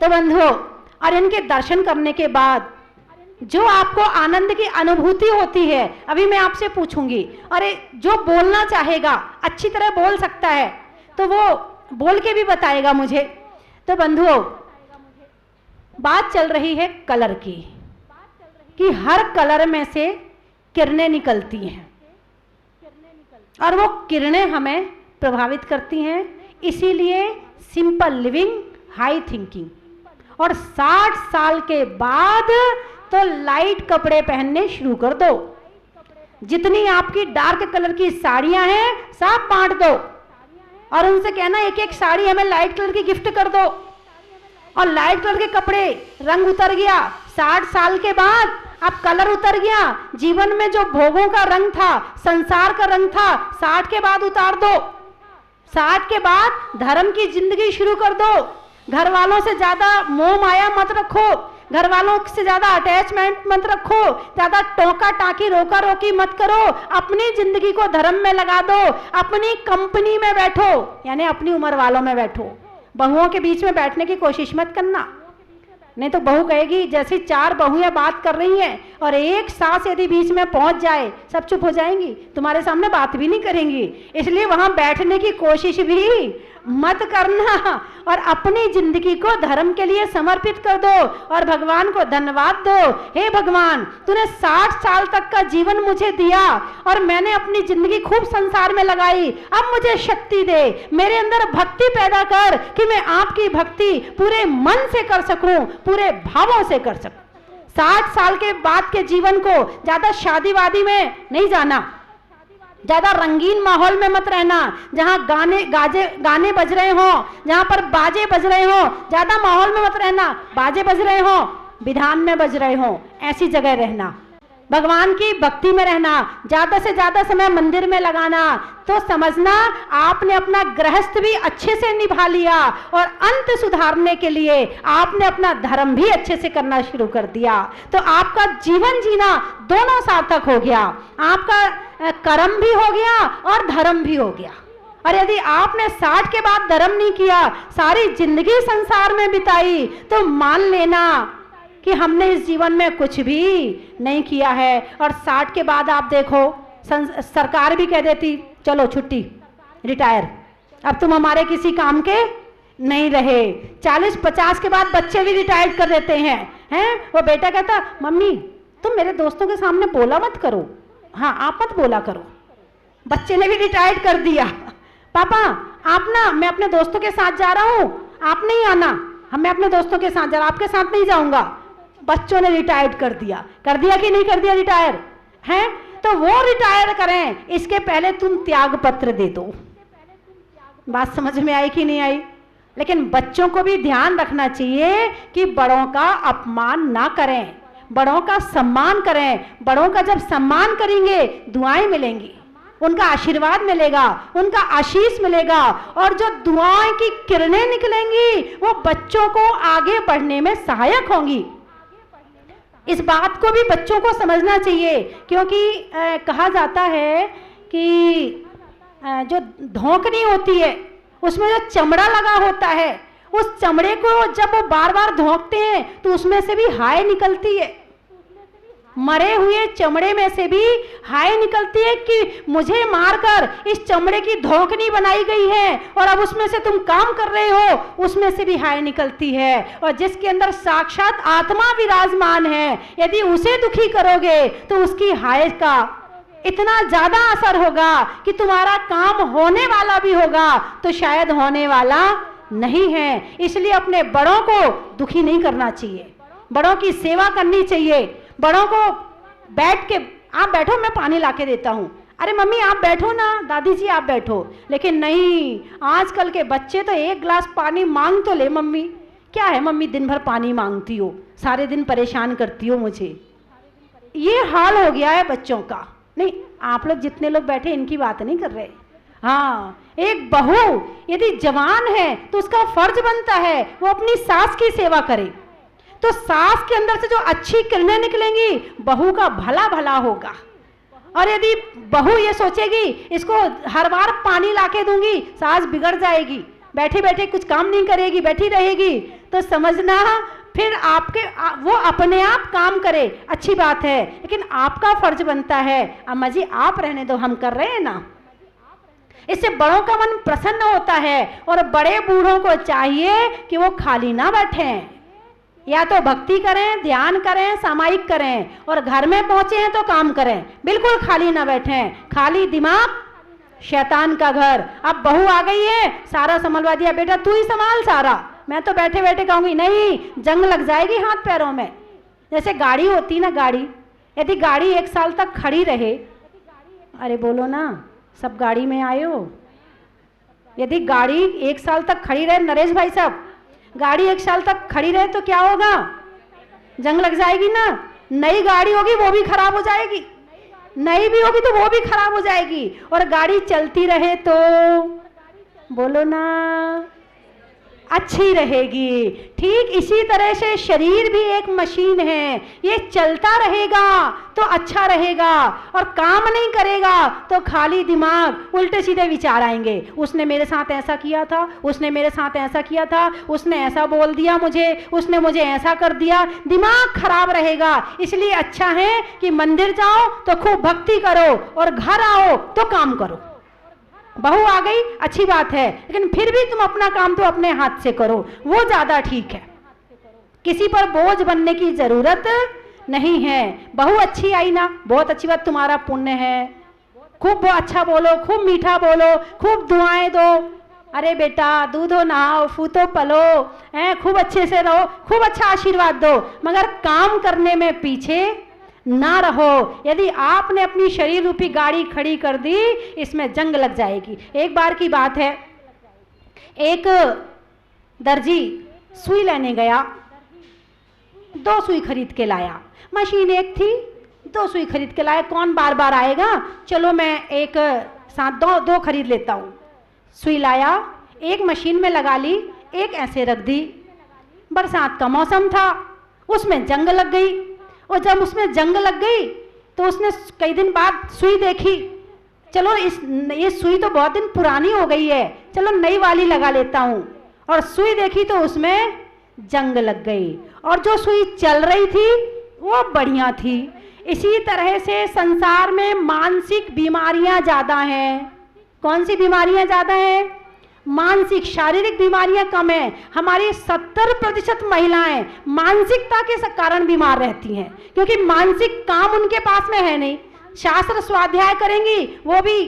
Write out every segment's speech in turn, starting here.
तो बंधुओं, और इनके दर्शन करने के बाद जो आपको आनंद की अनुभूति होती है, अभी मैं आपसे पूछूंगी, अरे जो बोलना चाहेगा, अच्छी तरह बोल सकता है तो वो बोल के भी बताएगा मुझे। तो बंधुओं, बात चल रही है कलर की, कि हर कलर में से किरणें निकलती हैं और वो किरणें हमें प्रभावित करती हैं। इसीलिए सिंपल लिविंग, हाई थिंकिंग। और 60 साल के बाद तो लाइट कपड़े पहनने शुरू कर दो। जितनी आपकी डार्क कलर की साड़ियां हैं सब बांट दो और उनसे कहना एक एक साड़ी हमें लाइट कलर की गिफ्ट कर दो। और लाइट कलर के कपड़े, रंग उतर गया। 60 साल के बाद अब कलर उतर गया। जीवन में जो भोगों का रंग था, संसार का रंग था, 60 के बाद उतार दो। 60 के बाद धर्म की जिंदगी शुरू कर दो। घर वालों से ज्यादा मोह माया मत रखो, घर वालों से ज्यादा अटैचमेंट मत रखो, ज्यादा टोका टाकी रोका रोकी मत करो। अपनी जिंदगी को धर्म में लगा दो, अपनी कंपनी में बैठो, यानी अपनी उम्र वालों में बैठो। बहुओं के बीच में बैठने की कोशिश मत करना, नहीं तो बहू कहेगी जैसी 4 बहुएं बात कर रही हैं और एक सास यदि बीच में पहुंच जाए, सब चुप हो जाएंगी, तुम्हारे सामने बात भी नहीं करेंगी। इसलिए वहां बैठने की कोशिश भी मत करना और अपनी जिंदगी को धर्म के लिए समर्पित कर दो और भगवान को धन्यवाद दो। हे भगवान, तूने 60 साल तक का जीवन मुझे दिया और मैंने अपनी जिंदगी खूब संसार में लगाई। अब मुझे शक्ति दे, मेरे अंदर भक्ति पैदा कर कि मैं आपकी भक्ति पूरे मन से कर सकूं, पूरे भावों से कर सकूं। 60 साल के बाद के जीवन को ज्यादा शादी वादी में नहीं जाना, ज्यादा रंगीन माहौल में मत रहना, जहां गाने बज रहे हो, जहां पर बाजे बज रहे हो, ज्यादा माहौल में मत रहना। बाजे बज रहे हो, विधान में बज रहे हो, ऐसी जगह रहना। भगवान की भक्ति में रहना, ज्यादा से ज्यादा समय मंदिर में लगाना। तो समझना आपने अपना गृहस्थ भी अच्छे से निभा लिया और अंत सुधारने के लिए आपने अपना धर्म भी अच्छे से करना शुरू कर दिया। तो आपका जीवन जीना दोनों सार्थक हो गया, आपका कर्म भी हो गया और धर्म भी हो गया। और यदि आपने 60 के बाद धर्म नहीं किया, सारी जिंदगी संसार में बिताई, तो मान लेना कि हमने इस जीवन में कुछ भी नहीं किया है। और 60 के बाद आप देखो, सरकार भी कह देती चलो छुट्टी, रिटायर, अब तुम हमारे किसी काम के नहीं रहे। 40-50 के बाद बच्चे भी रिटायर कर देते हैं। वो बेटा कहता मम्मी तुम मेरे दोस्तों के सामने बोला मत करो, हाँ आप मत बोला करो। बच्चे ने भी रिटायर कर दिया, पापा आप ना, मैं अपने दोस्तों के साथ जा रहा हूँ, आप नहीं आना, मैं अपने दोस्तों के साथ जा रहा, आपके साथ नहीं जाऊंगा। बच्चों ने रिटायर कर दिया कि नहीं कर दिया रिटायर हैं? तो वो रिटायर करें, इसके पहले तुम त्याग पत्र दे दो। बात समझ में आई कि नहीं आई? लेकिन बच्चों को भी ध्यान रखना चाहिए कि बड़ों का अपमान ना करें, बड़ों का सम्मान करें। बड़ों का जब सम्मान करेंगे दुआएं मिलेंगी, उनका आशीर्वाद मिलेगा, उनका आशीष मिलेगा और जो दुआएं की किरणें निकलेंगी वो बच्चों को आगे बढ़ने में सहायक होंगी। इस बात को भी बच्चों को समझना चाहिए, क्योंकि कहा जाता है कि जो धोंकनी होती है उसमें जो चमड़ा लगा होता है, उस चमड़े को जब वो बार बार धोंकते हैं तो उसमें से भी हाय निकलती है। मरे हुए चमड़े में से भी हाय निकलती है कि मुझे मारकर इस चमड़े की धोंकनी बनाई गई है और अब उसमें से तुम काम कर रहे हो, उसमें से भी हाय निकलती है। और जिसके अंदर साक्षात आत्मा विराजमान है, यदि उसे दुखी करोगे तो उसकी हाय का इतना ज्यादा असर होगा कि तुम्हारा काम होने वाला भी होगा तो शायद होने वाला नहीं है। इसलिए अपने बड़ों को दुखी नहीं करना चाहिए, बड़ों की सेवा करनी चाहिए। बड़ों को बैठ के, आप बैठो मैं पानी लाके देता हूँ, अरे मम्मी आप बैठो ना, दादी जी आप बैठो। लेकिन नहीं, आजकल के बच्चे तो 1 गिलास पानी मांग तो ले मम्मी। क्या है मम्मी दिन भर पानी मांगती हो, सारे दिन परेशान करती हो मुझे। ये हाल हो गया है बच्चों का। नहीं, आप लोग जितने लोग बैठे इनकी बात नहीं कर रहे। हाँ, एक बहू यदि जवान है तो उसका फर्ज बनता है वो अपनी सास की सेवा करे। तो सास के अंदर से जो अच्छी किरणें निकलेंगी बहू का भला भला होगा। और यदि बहू ये सोचेगी इसको हर बार पानी लाके दूंगी, सास बिगड़ जाएगी, बैठे बैठे कुछ काम नहीं करेगी, बैठी रहेगी, तो समझना फिर वो अपने आप काम करे, अच्छी बात है, लेकिन आपका फर्ज बनता है, अम्मा जी आप रहने दो, हम कर रहे हैं ना। इससे बड़ों का मन प्रसन्न होता है और बड़े बूढ़ों को चाहिए कि वो खाली ना बैठें, या तो भक्ति करें, ध्यान करें, सामायिक करें, और घर में पहुंचे हैं तो काम करें, बिल्कुल खाली ना बैठें। खाली दिमाग शैतान का घर। अब बहू आ गई है, सारा संभलवा दिया, बेटा तू ही संभाल सारा, मैं तो बैठे बैठे कहूंगी नहीं, जंग लग जाएगी हाथ पैरों में। जैसे गाड़ी होती ना, गाड़ी यदि गाड़ी 1 साल तक खड़ी रहे, अरे बोलो ना, सब गाड़ी में आए हो, यदि गाड़ी 1 साल तक खड़ी रहे, नरेश भाई साहब, गाड़ी 1 साल तक खड़ी रहे तो क्या होगा? जंग लग जाएगी ना। नई गाड़ी होगी वो भी खराब हो जाएगी, नई भी होगी तो वो भी खराब हो जाएगी, और गाड़ी चलती रहे तो बोलो ना अच्छी रहेगी। ठीक इसी तरह से शरीर भी एक मशीन है, ये चलता रहेगा तो अच्छा रहेगा, और काम नहीं करेगा तो खाली दिमाग, उल्टे सीधे विचार आएंगे। उसने मेरे साथ ऐसा किया था, उसने मेरे साथ ऐसा किया था, उसने ऐसा बोल दिया मुझे, उसने मुझे ऐसा कर दिया, दिमाग खराब रहेगा। इसलिए अच्छा है कि मंदिर जाओ तो खूब भक्ति करो, और घर आओ तो काम करो। बहू आ गई अच्छी बात है, लेकिन फिर भी तुम अपना काम तो अपने हाथ से करो, वो ज्यादा ठीक है। किसी पर बोझ बनने की जरूरत नहीं है। बहू अच्छी आई ना, बहुत अच्छी बात, तुम्हारा पुण्य है, खूब अच्छा बोलो, खूब मीठा बोलो, खूब दुआएं दो, अरे बेटा दूधो नहाओ, फूतो पलो, खूब अच्छे से रहो, खूब अच्छा आशीर्वाद दो, मगर काम करने में पीछे ना रहो। यदि आपने अपनी शरीर रूपी गाड़ी खड़ी कर दी, इसमें जंग लग जाएगी। एक बार की बात है, एक दर्जी सुई लेने गया, 2 सुई खरीद के लाया, मशीन एक थी, 2 सुई खरीद के लाया, कौन बार बार आएगा, चलो मैं एक साथ दो खरीद लेता हूँ। सुई लाया, एक मशीन में लगा ली, एक ऐसे रख दी। बरसात का मौसम था, उसमें जंग लग गई, और जब उसमें जंग लग गई तो उसने कई दिन बाद सुई देखी, चलो ये सुई तो बहुत दिन पुरानी हो गई है, चलो नई वाली लगा लेता हूँ, और सुई देखी तो उसमें जंग लग गई, और जो सुई चल रही थी वो बढ़िया थी। इसी तरह से संसार में मानसिक बीमारियां ज्यादा हैं। कौन सी बीमारियां ज्यादा हैं? मानसिक। शारीरिक बीमारियां कम है। हमारी 70% महिलाएं मानसिकता के कारण बीमार रहती हैं, क्योंकि मानसिक काम उनके पास में है नहीं। शास्त्र स्वाध्याय करेंगी, वो भी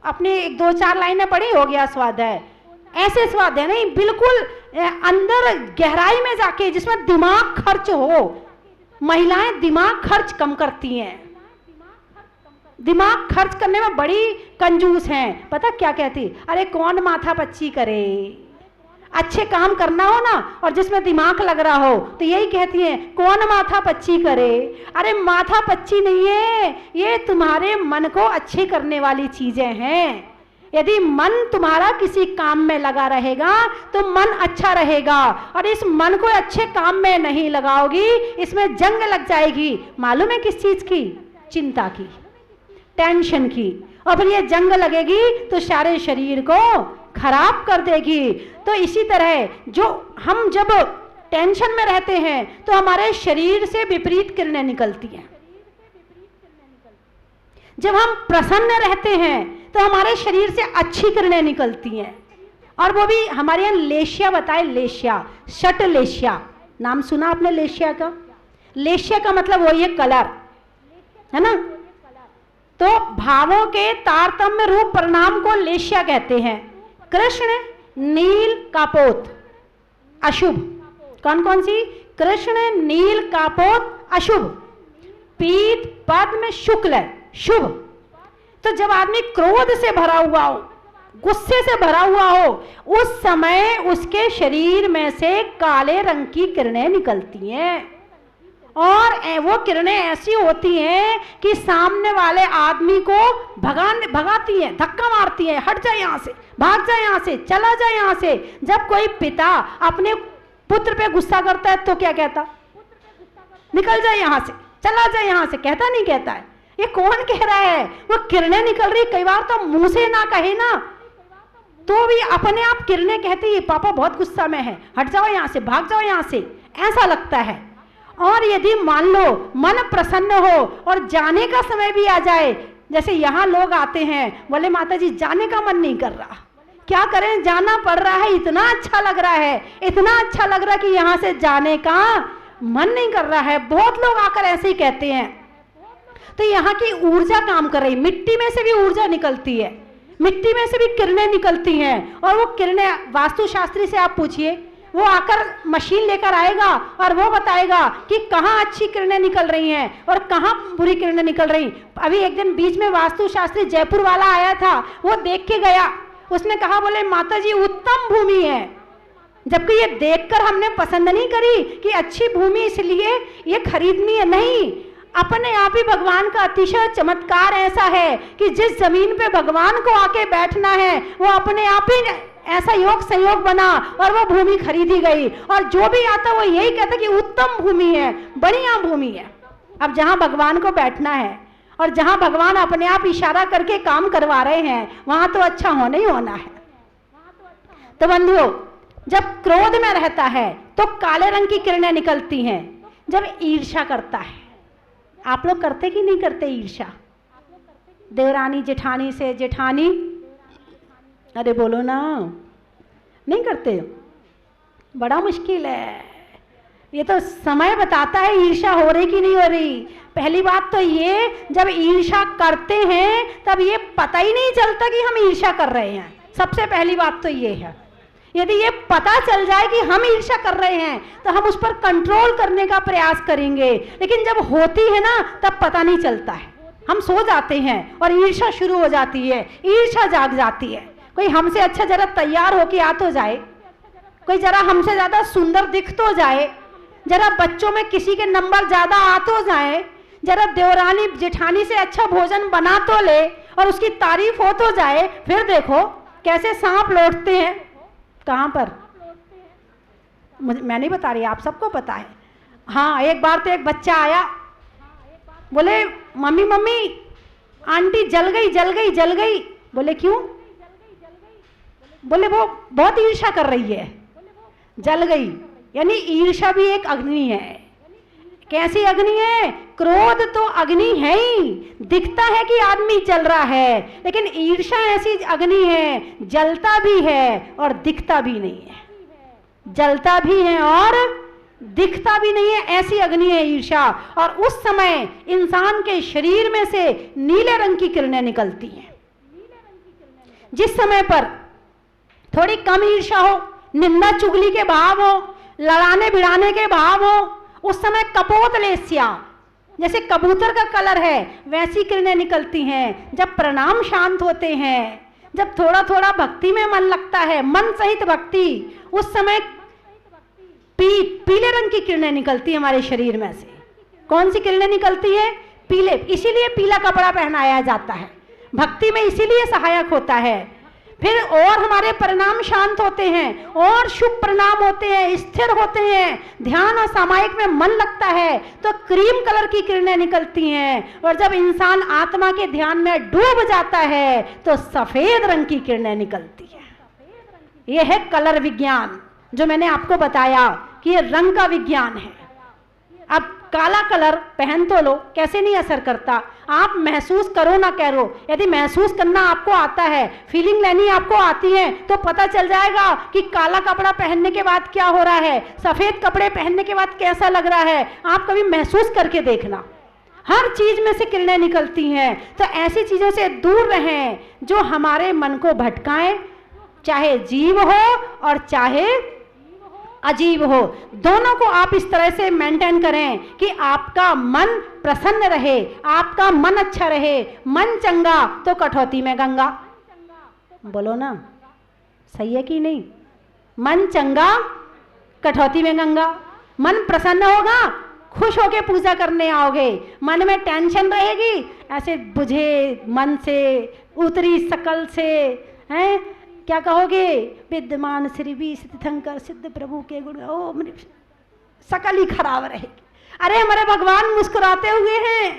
अपने 1-2-4 लाइनें पढ़ी, हो गया स्वाध्याय। ऐसे स्वाध्याय नहीं, बिल्कुल अंदर गहराई में जाके जिसमें दिमाग खर्च हो। महिलाएं दिमाग खर्च कम करती हैं, दिमाग खर्च करने में बड़ी कंजूस हैं। पता क्या कहती? अरे कौन माथा पच्ची करे, अच्छे काम करना हो ना और जिसमें दिमाग लग रहा हो तो यही कहती हैं कौन माथा पच्ची करे। अरे माथा पच्ची नहीं है, ये तुम्हारे मन को अच्छे करने वाली चीजें हैं। यदि मन तुम्हारा किसी काम में लगा रहेगा तो मन अच्छा रहेगा, और इस मन को अच्छे काम में नहीं लगाओगी, इसमें जंग लग जाएगी। मालूम है किस चीज की? चिंता की, टेंशन की। और फिर ये जंग लगेगी तो सारे शरीर को खराब कर देगी। तो इसी तरह जो हम जब टेंशन में रहते हैं तो हमारे शरीर से विपरीत किरणें निकलती हैं। जब हम प्रसन्न रहते हैं तो हमारे शरीर से अच्छी किरणें निकलती हैं। और वो भी हमारे यहाँ लेशिया बताए, लेशिया, शट लेशिया, नाम सुना आपने लेशिया का? लेशिया का मतलब वही है कलर, है ना? तो भावों के तारतम्य रूप परिणाम को लेशिया कहते हैं। कृष्ण नील कापोत अशुभ। कौन कौन सी? कृष्ण नील कापोत अशुभ, पीत पद्म शुक्ल शुभ। तो जब आदमी क्रोध से भरा हुआ हो, गुस्से से भरा हुआ हो, उस समय उसके शरीर में से काले रंग की किरणें निकलती हैं, और वो किरणें ऐसी होती हैं कि सामने वाले आदमी को भगाती हैं, धक्का मारती हैं, हट जाए यहाँ से, भाग जाए यहाँ से, चला जाए यहाँ से। जब कोई पिता अपने पुत्र पे गुस्सा करता है तो क्या कहता? निकल जाए यहाँ से, चला जाए यहाँ से, कहता नहीं कहता है? ये कौन कह रहा है? वो किरणें निकल रही। कई बार तो मुंह से ना कहे ना, तो भी अपने आप किरणें कहती है पापा बहुत गुस्सा में है, हट जाओ यहाँ से, भाग जाओ यहाँ से, ऐसा लगता है। और यदि मान लो मन प्रसन्न हो और जाने का समय भी आ जाए, जैसे यहाँ लोग आते हैं, बोले माता जी जाने का मन नहीं कर रहा, क्या करें, जाना पड़ रहा है, इतना अच्छा लग रहा है, इतना अच्छा लग रहा है कि यहाँ से जाने का मन नहीं कर रहा है। बहुत लोग आकर ऐसे ही कहते हैं। तो यहाँ की ऊर्जा काम कर रही, मिट्टी में से भी ऊर्जा निकलती है, मिट्टी में से भी किरणें निकलती हैं। और वो किरणें वास्तुशास्त्री से आप पूछिए, वो आकर मशीन लेकर आएगा और वो बताएगा कि कहाँ अच्छी किरणें निकल रही हैं और कहाँ बुरी किरणें निकल रही। अभी एक दिन बीच में वास्तुशास्त्री जयपुर वाला आया था, वो देख के गया, उसने कहा बोले माता जी उत्तम भूमि है, जबकि ये देखकर हमने पसंद नहीं करी कि अच्छी भूमि इसलिए ये खरीदनी है, नहीं, अपने आप ही भगवान का अतिशय चमत्कार ऐसा है कि जिस जमीन पे भगवान को आके बैठना है वो अपने आप ही ऐसा योग संयोग बना और वो भूमि खरीदी गई। और जो भी आता वो यही कहता कि उत्तम भूमि है, बढ़िया भूमि है। अब जहां भगवान को बैठना है और जहां भगवान अपने आप इशारा करके काम करवा रहे हैं, वहां तो अच्छा होना ही होना है। तो बंधुओं, जब क्रोध में रहता है तो काले रंग की किरणें निकलती हैं। जब ईर्ष्या करता है, आप लोग करते कि नहीं करते ईर्ष्या? देवरानी जेठानी से, जेठानी, अरे बोलो ना, नहीं करते? बड़ा मुश्किल है, ये तो समय बताता है ईर्ष्या हो रही कि नहीं हो रही। पहली बात तो ये, जब ईर्ष्या करते हैं तब ये पता ही नहीं चलता कि हम ईर्ष्या कर रहे हैं। सबसे पहली बात तो ये है, यदि ये पता चल जाए कि हम ईर्ष्या कर रहे हैं तो हम उस पर कंट्रोल करने का प्रयास करेंगे, लेकिन जब होती है ना तब पता नहीं चलता है। हम सो जाते हैं और ईर्ष्या शुरू हो जाती है, ईर्ष्या जाग जाती है। कोई हमसे अच्छा जरा तैयार होके आ तो जाए, कोई जरा हमसे ज्यादा सुंदर दिख तो जाए, जरा बच्चों में किसी के नंबर ज्यादा आ तो जाए, जरा देवरानी जेठानी से अच्छा भोजन बना तो ले और उसकी तारीफ हो तो जाए, फिर देखो कैसे सांप लौटते हैं। कहाँ पर? मैं नहीं बता रही, आप सबको पता है। हाँ, एक बार तो एक बच्चा आया, बोले मम्मी मम्मी आंटी जल गई जल गई जल गई। बोले क्यों? बोले वो बहुत ईर्ष्या कर रही है, जल गई। यानी ईर्ष्या भी एक अग्नि है। कैसी अग्नि है? क्रोध तो अग्नि है ही, दिखता है कि आदमी जल रहा है, लेकिन ईर्ष्या ऐसी अग्नि है, जलता भी है और दिखता भी नहीं है, जलता भी है और दिखता भी नहीं है, ऐसी अग्नि है ईर्ष्या। और उस समय इंसान के शरीर में से नीले रंग की किरणें निकलती हैं। जिस समय पर थोड़ी कम ईर्ष्या हो, निंदा चुगली के भाव हो, लड़ाने भिड़ाने के भाव हो, उस समय कपोत लेस्या, जैसे कबूतर का कलर है, वैसी किरणें निकलती हैं। जब प्रणाम शांत होते हैं, जब थोड़ा थोड़ा भक्ति में मन लगता है, मन सहित भक्ति, उस समय पीले रंग की किरणें निकलती है हमारे शरीर में से। कौन सी किरणें निकलती है? पीले। इसीलिए पीला कपड़ा पहनाया जाता है, भक्ति में इसीलिए सहायक होता है। फिर और हमारे परिणाम शांत होते हैं और शुभ परिणाम होते हैं, स्थिर होते हैं, ध्यान और सामायिक में मन लगता है तो क्रीम कलर की किरणें निकलती हैं। और जब इंसान आत्मा के ध्यान में डूब जाता है तो सफेद रंग की किरणें निकलती है। यह है कलर विज्ञान, जो मैंने आपको बताया कि ये रंग का विज्ञान है। अब काला कलर पहन तो लो, कैसे नहीं असर करता? आप महसूस करो ना करो, यदि महसूस करना आपको आता है, फीलिंग लेनी आपको आती है, तो पता चल जाएगा कि काला कपड़ा पहनने के बाद क्या हो रहा है, सफेद कपड़े पहनने के बाद कैसा लग रहा है। आप कभी महसूस करके देखना, हर चीज में से किरणें निकलती हैं। तो ऐसी चीजों से दूर रहें जो हमारे मन को भटकाएं, चाहे जीव हो और चाहे अजीब हो, दोनों को आप इस तरह से मेंटेन करें कि आपका मन प्रसन्न रहे, आपका मन अच्छा रहे। मन चंगा तो कठौती में गंगा। बोलो ना, सही है कि नहीं? मन चंगा कठौती में गंगा। मन प्रसन्न होगा, खुश होके पूजा करने आओगे। मन में टेंशन रहेगी, ऐसे बुझे मन से, उतरी शकल से, हैं क्या कहोगे? विद्यमान श्री भी तीर्थंकर सिद्ध प्रभु के गुण, ओ मेरी शकल ही खराब रहेगी। अरे हमारे भगवान मुस्कुराते हुए हैं,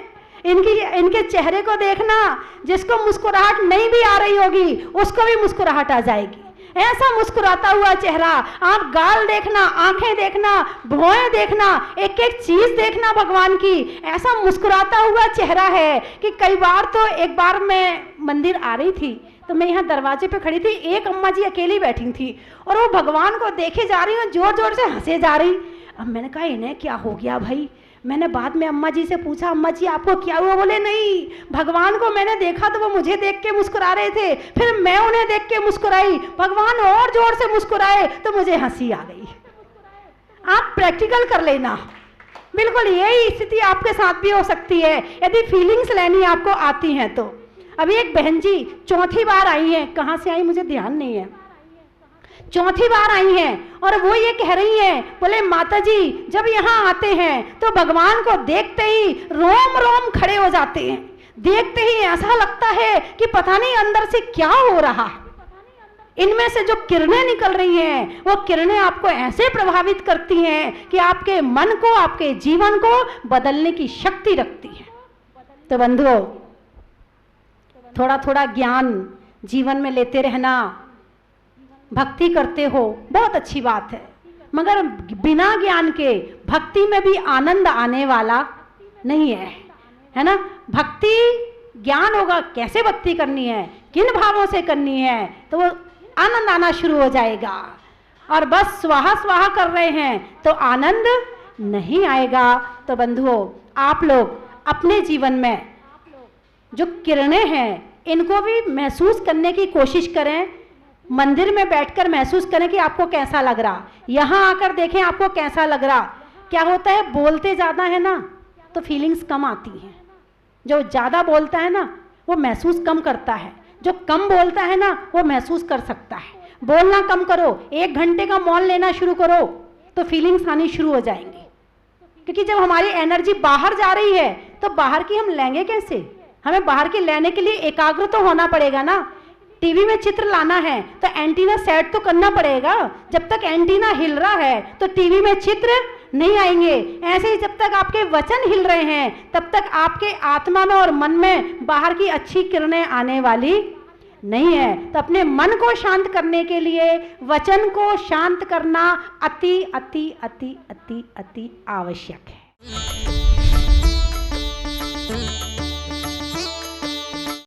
इनके चेहरे को देखना, जिसको मुस्कुराहट नहीं भी आ रही होगी उसको भी मुस्कुराहट आ जाएगी। ऐसा मुस्कुराता हुआ चेहरा, आप गाल देखना, आंखें देखना, भौहें देखना, एक एक चीज देखना भगवान की, ऐसा मुस्कुराता हुआ चेहरा है कि कई बार तो, एक बार मैं मंदिर आ रही थी तो मैं यहाँ दरवाजे पे खड़ी थी, एक अम्मा जी अकेली बैठी थी और वो भगवान को देखे जा रही, जोर जोर से हंसे जा रही। अब मैंने कहा इन्हें क्या हो गया भाई। मैंने बाद में अम्मा जी से पूछा, अम्मा जी आपको क्या हुआ? बोले नहीं, भगवान को मैंने देखा तो वो मुझे देख के मुस्कुरा रहे थे, फिर मैं उन्हें देख के मुस्कुराई, भगवान और जोर से मुस्कुराए तो मुझे हंसी आ गई। आप प्रैक्टिकल कर लेना, बिल्कुल यही स्थिति आपके साथ भी हो सकती है यदि फीलिंग्स लेनी आपको आती हैं तो। अभी एक बहन जी चौथी बार आई हैं, कहाँ से आई मुझे ध्यान नहीं है, चौथी बार आई हैं और वो ये कह रही हैं, बोले माता जी जब यहाँ आते हैं तो भगवान को देखते ही रोम रोम खड़े हो जाते हैं, देखते ही ऐसा लगता है कि पता नहीं अंदर से क्या हो रहा। इनमें से जो किरणें निकल रही हैं वो किरणें आपको ऐसे प्रभावित करती हैं कि आपके मन को, आपके जीवन को बदलने की शक्ति रखती है। तो बंधुओं, थोड़ा थोड़ा ज्ञान जीवन में लेते रहना, भक्ति करते हो बहुत अच्छी बात है, मगर बिना ज्ञान के भक्ति में भी आनंद आने वाला नहीं है ना। भक्ति ज्ञान होगा, कैसे भक्ति करनी है, किन भावों से करनी है, तो वो आनंद आना शुरू हो जाएगा। और बस स्वाहा स्वाहा कर रहे हैं तो आनंद नहीं आएगा। तो बंधुओं, आप लोग अपने जीवन में जो किरणें हैं इनको भी महसूस करने की कोशिश करें। मंदिर में बैठकर महसूस करें कि आपको कैसा लग रहा, यहाँ आकर देखें आपको कैसा लग रहा। क्या होता है, बोलते ज़्यादा है ना तो फीलिंग्स कम आती हैं, जो ज़्यादा बोलता है ना वो महसूस कम करता है, जो कम बोलता है ना वो महसूस कर सकता है। बोलना कम करो, 1 घंटे का मौन लेना शुरू करो तो फीलिंग्स आनी शुरू हो जाएंगी। क्योंकि जब हमारी एनर्जी बाहर जा रही है तो बाहर की हम लेंगे कैसे? हमें बाहर की लेने के लिए एकाग्र तो होना पड़ेगा ना। टीवी में चित्र लाना है तो एंटीना सेट तो करना पड़ेगा, जब तक एंटीना हिल रहा है तो टीवी में चित्र नहीं आएंगे। ऐसे ही जब तक आपके वचन हिल रहे हैं तब तक आपके आत्मा में और मन में बाहर की अच्छी किरणें आने वाली नहीं है। तो अपने मन को शांत करने के लिए वचन को शांत करना अति अति अति अति अति आवश्यक है।